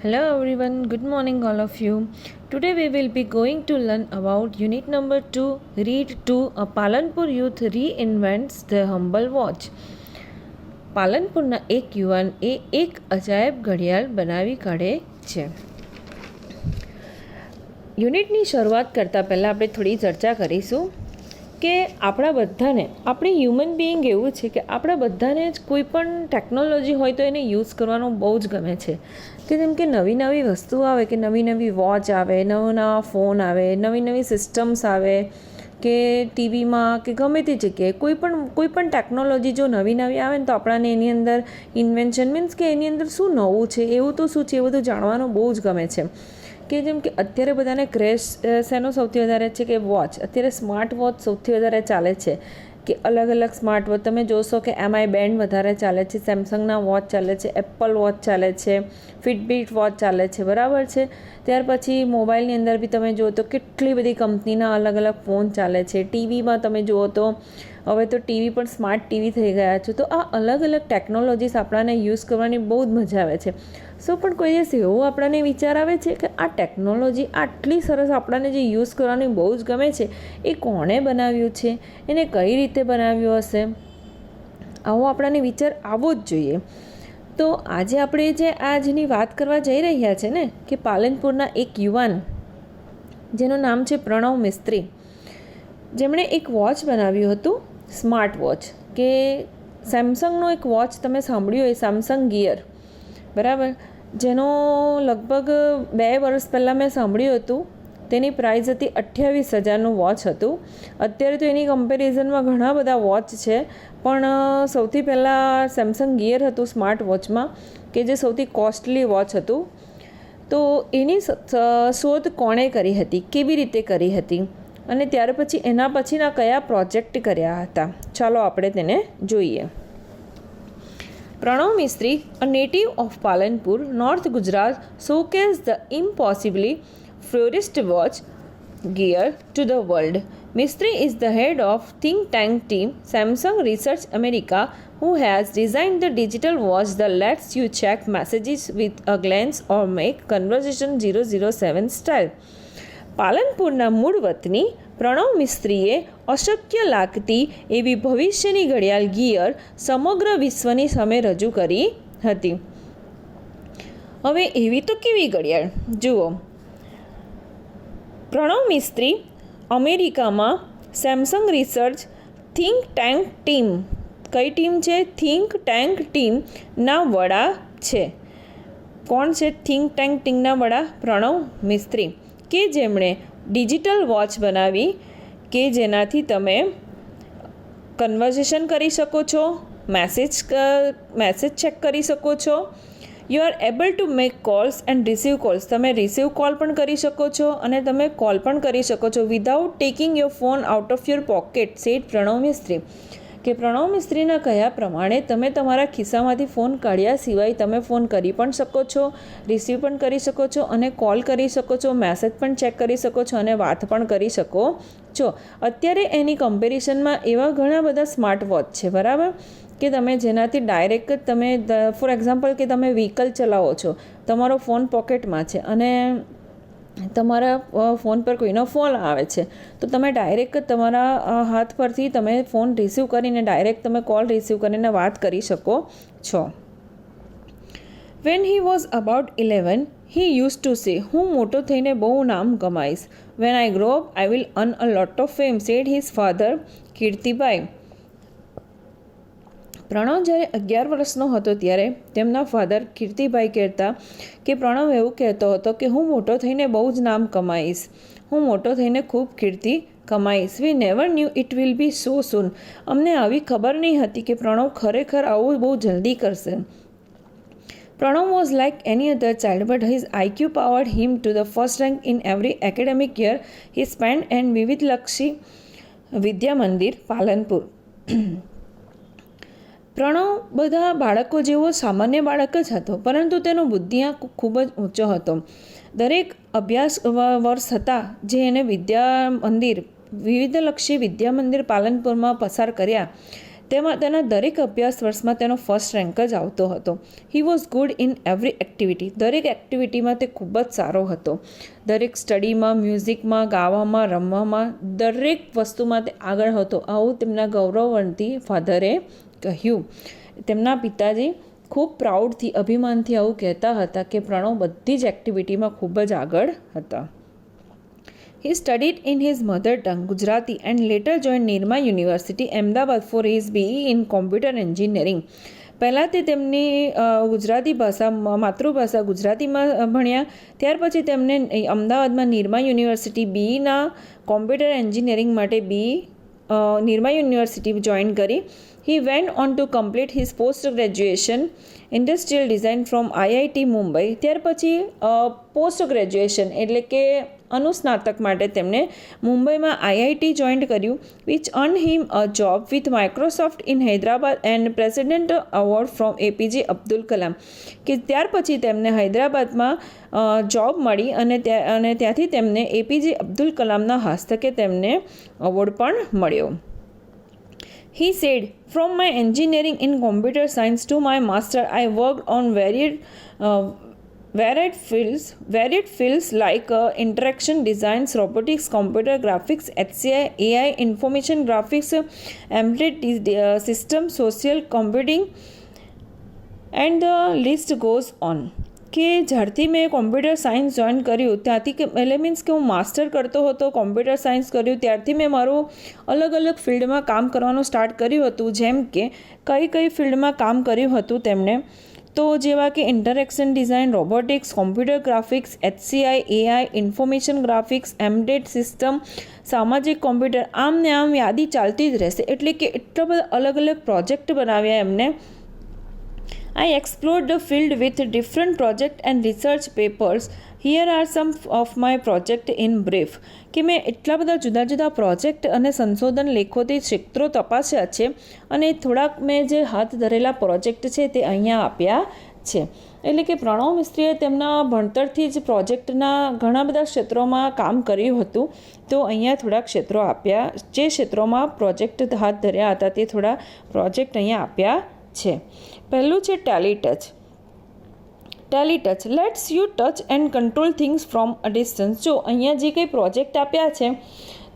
Hello everyone, good morning all of you. Today we will be going to learn about unit number 2, read 2, a Palanpur youth reinvents the humble watch. પાલનપુરના એક યુવાન એક અજાયબ ઘડિયાળ બનાવી કાઢે છે. યુનિટની શરૂઆત કરતાં પહેલાં આપણે થોડી ચર્ચા કરીશું કે આપણા બધાને, આપણી હ્યુમન બિઈંગ એવું છે કે આપણા બધાને જ કોઈ પણ ટેકનોલોજી હોય તો એને યુઝ કરવાનું બહુ જ ગમે છે. કે જેમ કે નવી નવી વસ્તુઓ આવે, કે નવી નવી વોચ આવે, નવા નવા ફોન આવે, નવી નવી સિસ્ટમ્સ આવે, કે ટીવીમાં કે ગમે તે જગ્યાએ કોઈ પણ ટેકનોલોજી જો નવી નવી આવે ને તો આપણાને એની અંદર ઇન્વેન્શન મીન્સ કે એની અંદર શું નવું છે, એવું તો શું છે, એ બધું જાણવાનું બહુ જ ગમે છે. કે જેમ કે અત્યારે બધાને ક્રેશ શેનો સૌથી વધારે છે કે વોચ. અત્યારે સ્માર્ટ વોચ સૌથી વધારે ચાલે છે. કે અલગ અલગ સ્માર્ટ વોચ તમે જોશો કે MI બેન્ડ વધારે ચાલે છે, સેમસંગના વોચ ચાલે છે, એપલ વોચ ચાલે છે, ફિટબીટ વોચ ચાલે છે, બરાબર છે. ત્યાર પછી મોબાઈલની અંદર બી તમે જુઓ તો કેટલી બધી કંપનીના અલગ અલગ ફોન ચાલે છે. ટીવીમાં તમે જુઓ તો હવે તો ટીવી પણ સ્માર્ટ ટીવી થઈ ગયા છે. તો આ અલગ અલગ ટેકનોલોજીસ આપણાને યુઝ કરવાની બહુ જ મજા આવે છે. પણ કોઈ દિવસ એવો આપણને વિચાર આવે છે કે આ ટેકનોલોજી આટલી સરસ આપણને જે યુઝ કરવાની બહુ જ ગમે છે એ કોણે બનાવ્યું છે, એને કઈ રીતે બનાવ્યું હશે? આવો આપણને વિચાર આવવો જ જોઈએ. તો આજે આપણે જે આજની વાત કરવા જઈ રહ્યા છે ને, કે પાલનપુરના એક યુવાન જેનું નામ છે પ્રણવ મિસ્ત્રી, જેમણે એક વોચ બનાવ્યું હતું, સ્માર્ટ વોચ. કે સેમસંગનો એક વોચ તમે સાંભળ્યું હોય, સેમસંગ ગિયર, બરાબર, જેનો લગભગ 2 વર્ષ પહેલાં મેં સાંભળ્યું હતું. તેની પ્રાઇસ હતી 28,000નું વોચ હતું. અત્યારે તો એની કમ્પેરિઝનમાં ઘણા બધા વોચ છે, પણ સૌથી પહેલાં સેમસંગ ગિયર હતું સ્માર્ટ વોચમાં, કે જે સૌથી કોસ્ટલી વોચ હતું. તો એની શોધ કોણે કરી હતી, કેવી રીતે કરી હતી, અને ત્યાર પછી એના પછીના કયા પ્રોજેક્ટ કર્યા હતા, ચાલો આપણે તેને જોઈએ. પ્રણવ મિસ્ત્રી, a native of Palanpur, North Gujarat, showcased the impossibly furthest watch gear to the world. Mistry is the head of think tank team Samsung Research America, who has designed the digital watch that lets you check messages with a glance or make conversation 007 style. પાલનપુરના મૂળ વતની પ્રણવ મિસ્ત્રીએ અશક્ય લાગતી એવી ભવિષ્યની ઘડિયાળ gear સમગ્ર વિશ્વની સામે રજૂ કરી હતી. હવે એવી તો કેવી ઘડિયાળ જુઓ. પ્રણવ મિસ્ત્રી અમેરિકામાં Samsung research think tank team, કઈ ટીમ છે? થિંક ટેન્ક ટીમના વડા છે. કોણ છે થિંક ટેન્ક ટીમના વડા? પ્રણવ મિસ્ત્રી, કે જેમણે ડિજિટલ વોચ બનાવી કે જેનાથી તમે કન્વર્ઝેશન કરી શકો છો, મેસેજ ચેક કરી શકો છો. You are able to make calls and receive calls, તમે રિસીવ કોલ પણ કરી શકો છો અને તમે કોલ પણ કરી શકો છો without taking your phone out of your pocket, said Pranav Mistry. કે પ્રણવ મિસ્ત્રીના કહ્યા પ્રમાણે તમે તમારા ખિસ્સામાંથી ફોન કાઢ્યા સિવાય તમે ફોન કરી પણ શકો છો, રિસીવ પણ કરી શકો છો, અને કોલ કરી શકો છો, મેસેજ પણ ચેક કરી શકો છો, અને વાત પણ કરી શકો છો. અત્યારે એની કમ્પેરિઝનમાં એવા ઘણા બધા સ્માર્ટ વોચ છે, બરાબર, કે તમે જેનાથી ડાયરેક્ટ જ તમે ફોર એક્ઝામ્પલ કે તમે વ્હીકલ ચલાવો છો, તમારો ફોન પોકેટમાં છે અને તમારા ફોન પર કોઈનો ફોન આવે છે, તો તમે ડાયરેક્ટ તમારા હાથ પરથી તમે ફોન રિસીવ કરીને ડાયરેક્ટ તમે કોલ રિસીવ કરીને વાત કરી શકો છો. When he was about 11, he use to say, હું મોટો થઈને બહુ નામ કમાઈશ. When I grow up I will earn a lot of fame, said his father Kirtibhai. Pranav જ્યારે 11 વર્ષનો હતો ત્યારે તેમના ફાધર કીર્તિભાઈ કહેતા કે પ્રણવ એવું કહેતો હતો કે હું મોટો થઈને બહુ જ નામ કમાઈશ, હું મોટો થઈને ખૂબ કીર્તિ કમાઈશ. We never knew it will be so soon, અમને આવી ખબર નહીં હતી કે પ્રણવ ખરેખર આવું બહુ જલ્દી કરશે. Pranav was like any other child, but his IQ powered him to the first rank in every academic year he spend and Vividhlakshi Vidya Mandir, Palanpur. Pranab બધા બાળકો જેવો સામાન્ય બાળક જ હતો, પરંતુ તેનો બુદ્ધિઆંક ખૂબ જ ઊંચો હતો. દરેક અભ્યાસ વર્ષ હતા જે એને વિવિધલક્ષી વિદ્યા મંદિર પાલનપુરમાં પસાર કર્યા, તેમાં તેના દરેક અભ્યાસ વર્ષમાં તેનો ફર્સ્ટ રેન્ક જ આવતો હતો. He was good in every activity. દરેક એક્ટિવિટીમાં તે ખૂબ જ સારો હતો. દરેક સ્ટડીમાં, મ્યુઝિકમાં, ગાવામાં, રમવામાં, દરેક વસ્તુમાં તે આગળ હતો. આવું તેમના ગૌરવવંતી ફાધરે કહ્યું. તેમના પિતાજી ખૂબ પ્રાઉડથી, અભિમાનથી આવું કહેતા હતા કે પ્રણવ બધી જ એક્ટિવિટીમાં ખૂબ જ આગળ હતા. He studied in his mother tongue, Gujarati, and later joined Nirma University, Ahmedabad for his BE in Computer Engineering. પહેલાં તે તેમની ગુજરાતી ભાષા, માતૃભાષા ગુજરાતીમાં ભણ્યા. ત્યાર પછી તેમને અમદાવાદમાં નિરમા યુનિવર્સિટી બીઈના કોમ્પ્યુટર એન્જિનિયરિંગ માટે નિરમા યુનિવર્સિટી જોઈન કરી. He went on to complete his post graduation industrial design from IIT Mumbai. ત્યાર પછી પોસ્ટ ગ્રેજ્યુએશન એટલે કે અનુસ્નાતક માટે તેમણે મુંબઈમાં IIT જોઈન કર્યું, which earn him a job with Microsoft in Hyderabad and president award from APJ Abdul Kalam. કે ત્યાર પછી તેમને હૈદરાબાદમાં જોબ મળી અને ત્યાંથી તેમને APJ અબ્દુલ કલામના હસ્તકે તેમને એવોર્ડ પણ મળ્યો. He said, "From my engineering in computer science to my master, I worked on varied fields like interaction designs, robotics, computer graphics, HCI, AI, information graphics, embedded systems, social computing, and the list goes on." કે જ્યારથી મેં computer science join કર્યું ત્યાંથી કે એટલે means કે હું master કરતો હતો, કોમ્પ્યુટર સાયન્સ કર્યું, ત્યારથી મેં મારું અલગ અલગ ફિલ્ડમાં કામ કરવાનું સ્ટાર્ટ કર્યું હતું. જેમ કે કઈ ફિલ્ડમાં કામ કર્યું હતું તેમણે, તો જેવા કે interaction design, robotics, computer graphics, HCI, AI, information graphics, embedded system, સામાજિક કોમ્પ્યુટર, આમ ને આમ યાદી ચાલતી જ રહેશે. એટલે કે એટલા બધા અલગ અલગ પ્રોજેક્ટ બનાવ્યા એમને. I explored the field with different project and research papers. Here are some of my project in brief. કે મેં એટલા બધા જુદા જુદા પ્રોજેક્ટ અને સંશોધન લેખોથી ક્ષેત્રો તપાસ્યા છે અને થોડાક મેં જે હાથ ધરેલા પ્રોજેક્ટ છે તે અહીંયા આપ્યા છે. એટલે કે પ્રણવ મિસ્ત્રીએ તેમના ભણતરથી જ પ્રોજેક્ટના ઘણા બધા ક્ષેત્રોમાં કામ કર્યું હતું. તો અહીંયા થોડા ક્ષેત્રો આપ્યા, જે ક્ષેત્રોમાં પ્રોજેક્ટ હાથ ધર્યા હતા તે થોડા પ્રોજેક્ટ અહીંયા આપ્યા છે. પહેલું છે Tally touch. Lets you touch and control things from a distance. જો અહીંયા જે કંઈ પ્રોજેક્ટ આપ્યા છે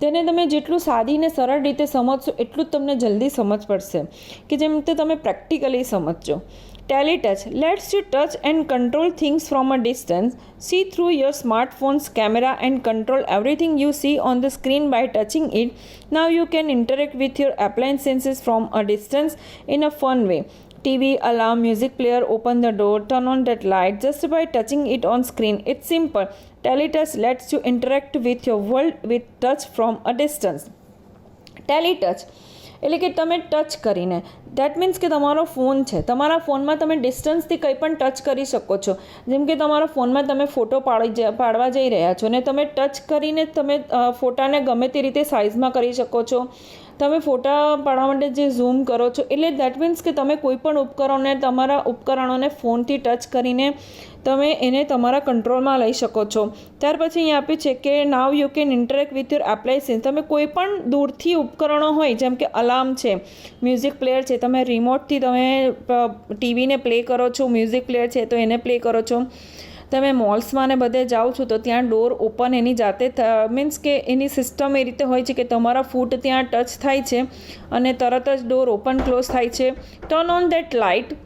તેને તમે જેટલું સાદી ને સરળ રીતે સમજશો એટલું જ તમને જલ્દી સમજ પડશે, કે જેમ તે તમે પ્રેક્ટિકલી સમજજો. Tele touch. Lets you touch and control things from a distance. See through your smartphone's camera and control everything you see on the screen by touching it. Now you can interact with your appliances from a distance in a fun way. TV, alarm, music player, open the door, turn on that light just by touching it on screen. It's simple. TeleTouch lets you interact with your world with touch from a distance. TeleTouch એટલે કે તમે touch કરીને, that means કે તમારો phone છે, તમારા ફોનમાં તમે ડિસ્ટન્સથી કંઈ પણ ટચ કરી શકો છો. જેમ કે તમારા ફોનમાં તમે ફોટો પાડવા જઈ રહ્યા છો ને તમે ટચ કરીને તમે ફોટાને ગમે તે રીતે સાઇઝમાં કરી શકો છો. તમે ફોટા પાડવા માટે જે ઝૂમ કરો છો, એટલે દેટ મીન્સ કે તમે કોઈ પણ તમારા ઉપકરણોને ફોનથી ટચ કરીને તમે એને તમારા કંટ્રોલમાં લઈ શકો છો. ત્યાર પછી અહીં આપ્યું છે કે નાવ you can interact with your appliances. તમે કોઈ પણ દૂરથી ઉપકરણો હોય, જેમ કે અલાર્મ છે, મ્યુઝિક પ્લેયર છે, તમે રિમોટથી તમે ટીવીને પ્લે કરો છો, મ્યુઝિક પ્લેયર છે તો એને પ્લે કરો છો. તમે મોલ્સમાં ને બધે જાઓ છો તો ત્યાં ડોર ઓપન એની જાતે મીન્સ કે એની સિસ્ટમ એ રીતે હોય છે કે તમારા ફૂટ ત્યાં ટચ થાય છે અને તરત જ ડોર ઓપન ક્લોઝ થાય છે. ટર્ન ઓન દેટ લાઇટ,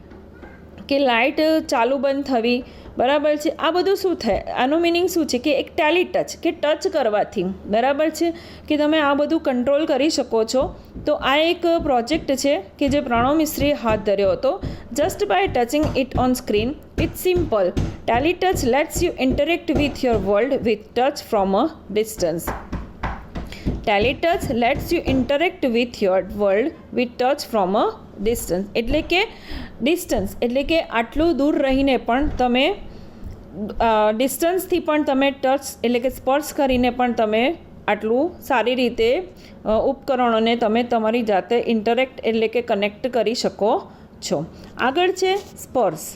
કે લાઇટ ચાલુ બંધ થવી, બરાબર છે. આ બધું શું થાય, આનું મિનિંગ શું છે કે એક ટેલી ટચ, કે ટચ કરવાથી, બરાબર છે, કે તમે આ બધું કંટ્રોલ કરી શકો છો. તો આ એક પ્રોજેક્ટ છે કે જે પ્રણવ મિસ્ત્રીએ હાથ ધર્યો હતો. Just by touching it on screen. It's simple. Tele touch lets you interact with your world with touch from a distance. Tele touch lets you interact with your world with touch from a distance. એટલે કે distance એટલે કે આટલું દૂર રહીને પણ તમે ડિસ્ટન્સથી પણ તમે ટચ એટલે કે સ્પર્શ કરીને પણ તમે આટલું સારી રીતે ઉપકરણોને તમે તમારી જાતે ઇન્ટરેક્ટ એટલે કે કનેક્ટ કરી શકો છો. આગળ છે Sparsh.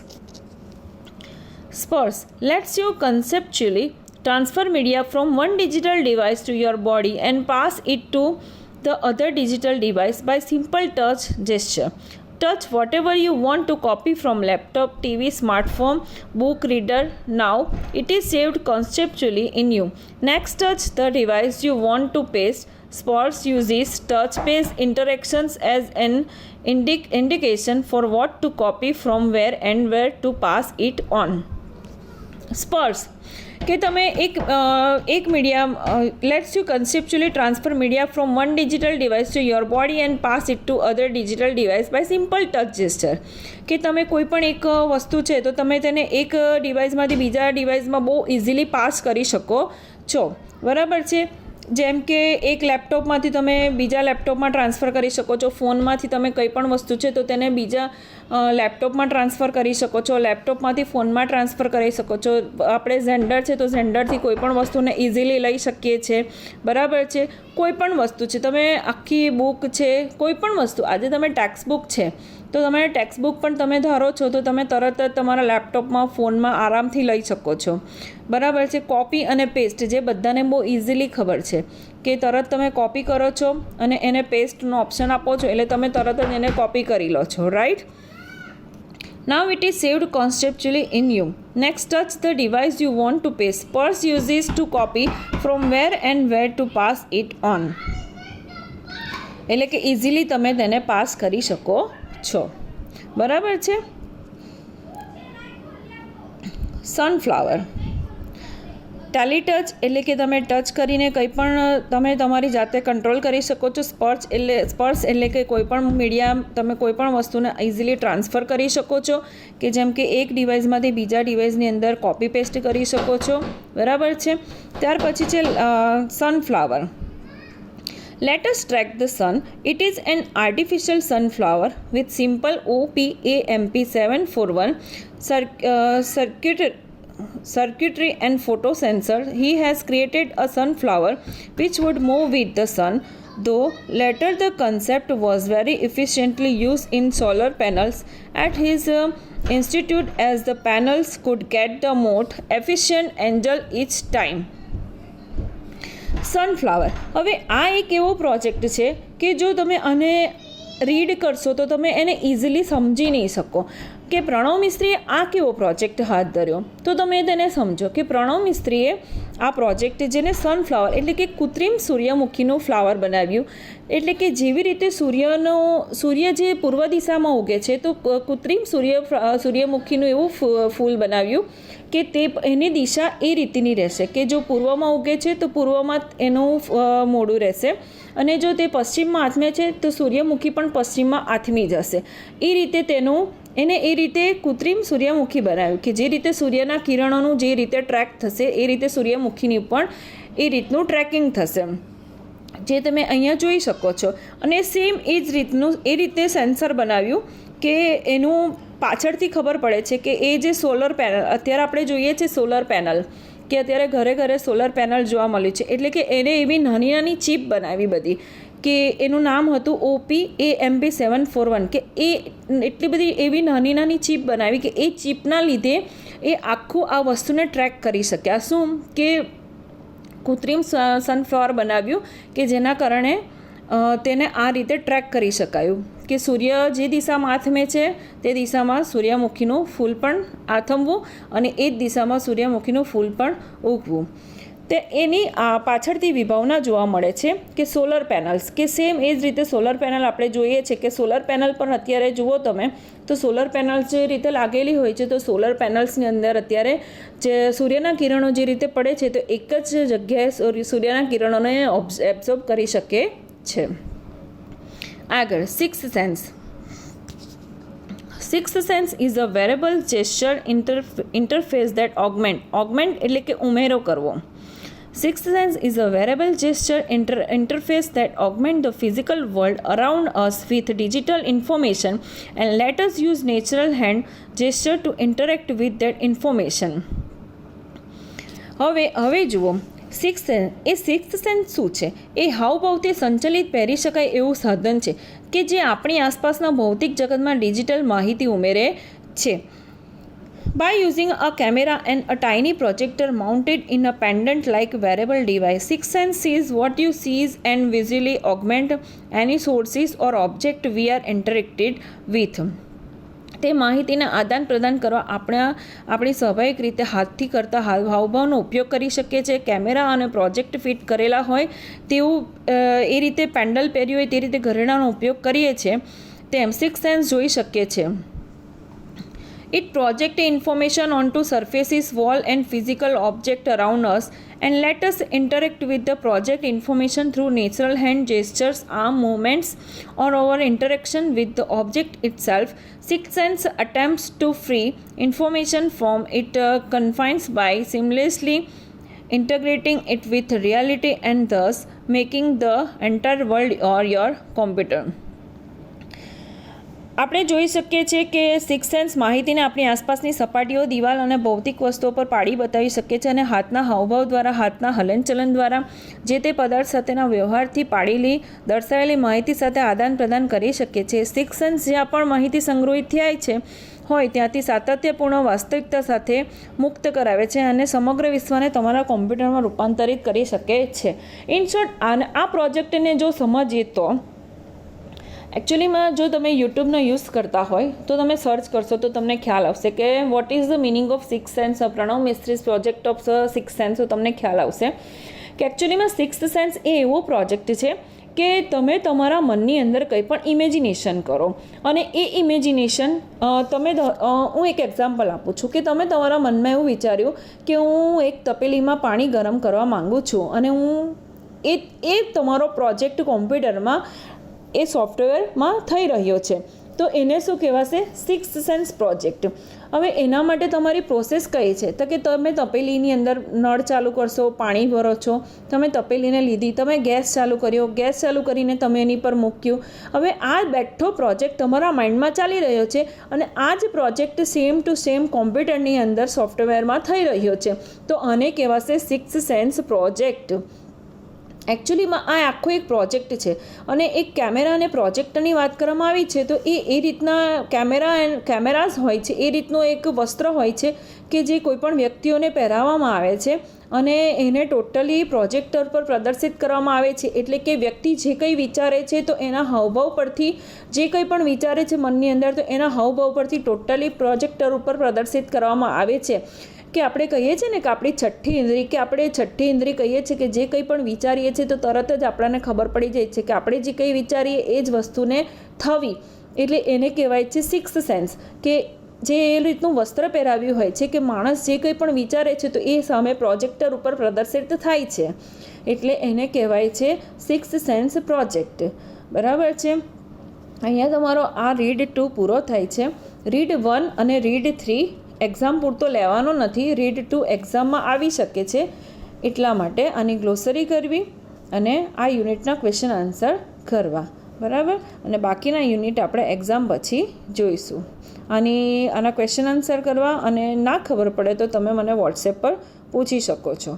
Lets you conceptually transfer media from one digital device to your body and pass it to the other digital device by simple touch gesture. Touch whatever you want to copy from laptop, TV, smartphone, book, reader. Now it is saved conceptually in you. Next, touch the device you want to paste. Sports uses touch-based interactions as an indication for what to copy from where and where to pass it on. Spurs કે તમે એક media lets you conceptually transfer media from one digital device to your body and pass it to other digital device by simple touch gesture કે તમે કોઈ પણ એક વસ્તુ છે તો તમે તેને એક ડિવાઇસમાંથી બીજા ડિવાઇસમાં બહુ ઇઝીલી પાસ કરી શકો છો, બરાબર છે. જેમ કે એક લેપટોપમાંથી તમે બીજા લેપટોપમાં ટ્રાન્સફર કરી શકો છો, ફોનમાંથી તમે કંઈ પણ વસ્તુ છે તો તેને બીજા લેપટોપમાં ટ્રાન્સફર કરી શકો છો, લેપટોપમાંથી ફોનમાં ટ્રાન્સફર કરી શકો છો. આપણે ઝેન્ડર છે તો ઝેન્ડરથી કોઈ પણ વસ્તુને ઇઝીલી લઈ શકીએ છીએ, બરાબર છે. કોઈ પણ વસ્તુ છે, તમે આખી બુક છે, કોઈ પણ વસ્તુ, આજે તમે ટેક્સ્ટ બુક છે તો તમારે ટેક્સ્ટ બુક પણ તમે ધારો છો તો તમે તરત જ તમારા લેપટોપમાં ફોનમાં આરામથી લઈ શકો છો, બરાબર છે. કોપી અને પેસ્ટ જે બધાને બહુ ઇઝીલી ખબર છે કે તરત તમે કોપી કરો છો અને એને પેસ્ટનો ઓપ્શન આપો છો એટલે તમે તરત જ એને કોપી કરી લો છો, right. Now it is saved conceptually in you. Next, touch the device you want to paste. Spurs uses to copy from where and where to pass it on. એટલે કે ઇઝીલી તમે તેને પાસ કરી શકો છો, બરાબર છે. સનફ્લાવર ટેલી ટચ એટલે કે તમે ટચ કરીને કંઈ પણ તમે તમારી જાતે કંટ્રોલ કરી શકો છો. સ્પર્શ એટલે કે કોઈ પણ મીડિયા તમે કોઈ પણ વસ્તુને ઇઝીલી ટ્રાન્સફર કરી શકો છો કે જેમ કે એક ડિવાઇસમાંથી બીજા ડિવાઇસની અંદર કોપી પેસ્ટ કરી શકો છો, બરાબર છે. ત્યાર પછી છે sunflower. Let us track the sun. It is an artificial sunflower with simple OPAMP741 circuitry and photo sensor. He has created a sunflower which would move with the sun, though later the concept was very efficiently used in solar panels at his institute as the panels could get the most efficient angle each time. Sunflower. હવે આ એક એવો project છે કે જો તમે આને read કરશો તો તમે એને ઇઝીલી સમજી નહીં શકો કે પ્રણવ મિસ્ત્રીએ આ કેવો પ્રોજેક્ટ હાથ ધર્યો. તો તમે તેને સમજો કે પ્રણવ મિસ્ત્રીએ આ પ્રોજેક્ટ જેને સનફ્લાવર એટલે કે કૃત્રિમ સૂર્યમુખીનું ફ્લાવર બનાવ્યું. એટલે કે જેવી રીતે સૂર્ય જે પૂર્વ દિશામાં ઉગે છે તો કૃત્રિમ સૂર્યમુખીનું એવું ફૂલ બનાવ્યું કે તે એની દિશા એ રીતની રહેશે કે જો પૂર્વમાં ઉગે છે તો પૂર્વમાં એનું મોઢું રહેશે અને જો તે પશ્ચિમમાં આથમે છે તો સૂર્યમુખી પણ પશ્ચિમમાં આથમી જશે. એ રીતે એને એ રીતે કૃત્રિમ સૂર્યમુખી બનાવ્યું કે જે રીતે સૂર્યના કિરણોનું જે રીતે ટ્રેક થશે એ રીતે સૂર્યમુખીની પણ એ રીતનું ટ્રેકિંગ થશે, જે તમે અહીંયા જોઈ શકો છો. અને સેમ એ જ રીતનું એ રીતે સેન્સર બનાવ્યું કે એનું પાછળથી ખબર પડે છે કે એ જે સોલર પેનલ અત્યારે આપણે જોઈએ છે સોલર પેનલ કે અત્યારે ઘરે ઘરે સોલર પેનલ જોવા મળ્યું છે એટલે કે એને એવી નાની નાની ચીપ બનાવી બધી કે એનું નામ હતું OPAMP741 કે એ એટલી બધી એવી નાની નાની ચીપ બનાવી કે એ ચીપના લીધે એ આખું આ વસ્તુને ટ્રેક કરી શક્યા. શું કે કૃત્રિમ સનફ્લાવર બનાવ્યું કે જેના કારણે તેને આ રીતે ટ્રેક કરી શકાયું કે સૂર્ય જે દિશામાં આથમે છે તે દિશામાં સૂર્યમુખીનું ફૂલ પણ આથમવું અને એ જ દિશામાં સૂર્યમુખીનું ફૂલ પણ ઉગવું. તે એની પાછળથી વિભાવના જોવા મળે છે કે સોલર પેનલ્સ કે સેમ એ જ રીતે સોલર પેનલ આપણે જોઈએ છે કે સોલર પેનલ પણ અત્યારે જુઓ તમે તો સોલર પેનલ્સ જે રીતે લાગેલી હોય છે તો સોલર પેનલ્સની અંદર અત્યારે જે સૂર્યના કિરણો જે રીતે પડે છે તો એક જ જગ્યાએ સૂર્યના કિરણોને એબ્ઝોર્બ કરી શકે છે. આગળ sixth sense. Sixth sense is a wearable gesture interface that ઓગમેન્ટ એટલે કે ઉમેરો કરવો. Sixth sense is a wearable gesture interface that augments the physical world around us with digital information and let us use natural hand gesture to interact with that information. હવે જુઓ sixth sense. એ sixth sense શું છે? એ હાવભાવથી સંચલિત પહેરી શકાય એવું સાધન છે કે જે આપણી આસપાસના ભૌતિક જગતમાં ડિજિટલ માહિતી ઉમેરે છે. By using a camera and a tiny projector mounted in a pendant-like wearable device, Sixth Sense sees what you see and visually augment any sources or object we are interacted with. તે માહિતીને આદાન પ્રદાન કરવા આપણી સ્વાભાવિક રીતે હાથથી કરતા હાવભાવનો ઉપયોગ કરી શકીએ છીએ. કેમેરા અને પ્રોજેક્ટ ફિટ કરેલા હોય તેવું એ રીતે પેન્ડલ પહેર્યું હોય તે રીતે ઘરેણાનો ઉપયોગ કરીએ છીએ તેમ સિક્સ સેન્સ જોઈ શકીએ છીએ. It projects information onto surfaces, wall and physical object around us and let us interact with the project information through natural hand gestures, arm movements or our interaction with the object itself. Sixth Sense attempts to free information from its confines by seamlessly integrating it with reality and thus making the entire world or your computer. આપણે જોઈ શકીએ છીએ કે six sense માહિતીને આપણી આસપાસની સપાટીઓ, દિવાલ અને ભૌતિક વસ્તુઓ પર પાડી બતાવી શકીએ છીએ અને હાથના હાવભાવ દ્વારા, હાથના હલનચલન દ્વારા જે તે પદાર્થ સાથેના વ્યવહારથી પાડેલી દર્શાવેલી માહિતી સાથે આદાન પ્રદાન કરી શકીએ છીએ. સિક્સ સેન્સ જ્યાં પણ માહિતી સંગ્રહિત થાય છે હોય ત્યાંથી સાતત્યપૂર્ણ વાસ્તવિકતા સાથે મુક્ત કરાવે છે અને સમગ્ર વિશ્વને તમારા કોમ્પ્યુટરમાં રૂપાંતરિત કરી શકે છે. ઇન શોર્ટ, આ પ્રોજેક્ટને જો સમજીએ તો એકચ્યુઅલીમાં જો તમે યુટ્યુબનો યુઝ કરતા હોય તો તમે સર્ચ કરશો તો તમને ખ્યાલ આવશે કે what is the meaning of six sense, Pranav Mistry's project of six sense. તો તમને ખ્યાલ આવશે કે એકચ્યુઅલીમાં સિક્સ સેન્સ એ એવો પ્રોજેક્ટ છે કે તમે તમારા મનની અંદર કંઈ પણ ઇમેજિનેશન કરો અને એ ઇમેજિનેશન હું એક એક્ઝામ્પલ આપું છું કે તમે તમારા મનમાં એવું વિચાર્યું કે હું એક તપેલીમાં પાણી ગરમ કરવા માગું છું અને હું એ તમારો પ્રોજેક્ટ કોમ્પ્યુટરમાં એ સોફ્ટવેરમાં થઈ રહ્યો છે તો એને શું કહેવાશે? Six sense project. હવે એના માટે તમારી પ્રોસેસ કઈ છે તો કે તમે તપેલીની અંદર નળ ચાલુ કરશો, પાણી ભરો છો, તમે તપેલીને લીધી, તમે ગેસ ચાલુ કર્યો, ગેસ ચાલુ કરીને તમે એની પર મૂક્યું. હવે આ બેઠો પ્રોજેક્ટ તમારા માઇન્ડમાં ચાલી રહ્યો છે અને આ જ પ્રોજેક્ટ સેમ ટુ સેમ કોમ્પ્યુટરની અંદર સોફ્ટવેરમાં થઈ રહ્યો છે તો આને કહેવાશે સિક્સ સેન્સ પ્રોજેક્ટ. એકચ્યુઅલીમાં આ આખો એક પ્રોજેક્ટ છે અને એક કેમેરા અને પ્રોજેક્ટરની વાત કરવામાં આવી છે તો એ રીતના કેમેરાઝ હોય છે, એ રીતનું એક વસ્ત્ર હોય છે કે જે કોઈપણ વ્યક્તિઓને પહેરાવવામાં આવે છે અને એને ટોટલી પ્રોજેક્ટર પર પ્રદર્શિત કરવામાં આવે છે. એટલે કે વ્યક્તિ જે કંઈ વિચારે છે તો એના હાવભાવ પરથી, જે કંઈ પણ વિચારે છે મનની અંદર તો એના હાવભાવ પરથી ટોટલી પ્રોજેક્ટર ઉપર પ્રદર્શિત કરવામાં આવે છે. કે આપણે કહીએ છીએ ને કે આપણી છઠ્ઠી ઇન્દ્રિય કહીએ છીએ કે જે કંઈ પણ વિચારીએ છીએ તો તરત જ આપણને ખબર પડી જાય છે કે આપણે જે કંઈ વિચારીએ એ જ વસ્તુને થવી, એટલે એને કહેવાય છે સિક્સ સેન્સ. કે જે એ રીતનું વસ્ત્ર પહેરાવ્યું હોય છે કે માણસ જે કંઈ પણ વિચારે છે તો એ સામે પ્રોજેક્ટર ઉપર પ્રદર્શિત થાય છે એટલે એને કહેવાય છે સિક્સ સેન્સ પ્રોજેક્ટ. બરાબર છે. અહીંયા તમારો આ રીડ 2 પૂરો થાય છે. રીડ 1 અને રીડ 3 એક્ઝામ પૂરતો લેવાનો નથી, રીડ 2 એક્ઝામમાં આવી શકે છે એટલા માટે આની ગ્લોસરી કરવી અને આ યુનિટના ક્વેશ્ચન આન્સર કરવા. બરાબર. અને બાકીના યુનિટ આપણે એક્ઝામ પછી જોઈશું. આના ક્વેશ્ચન આન્સર કરવા અને ના ખબર પડે તો તમે મને વોટ્સએપ પર પૂછી શકો છો.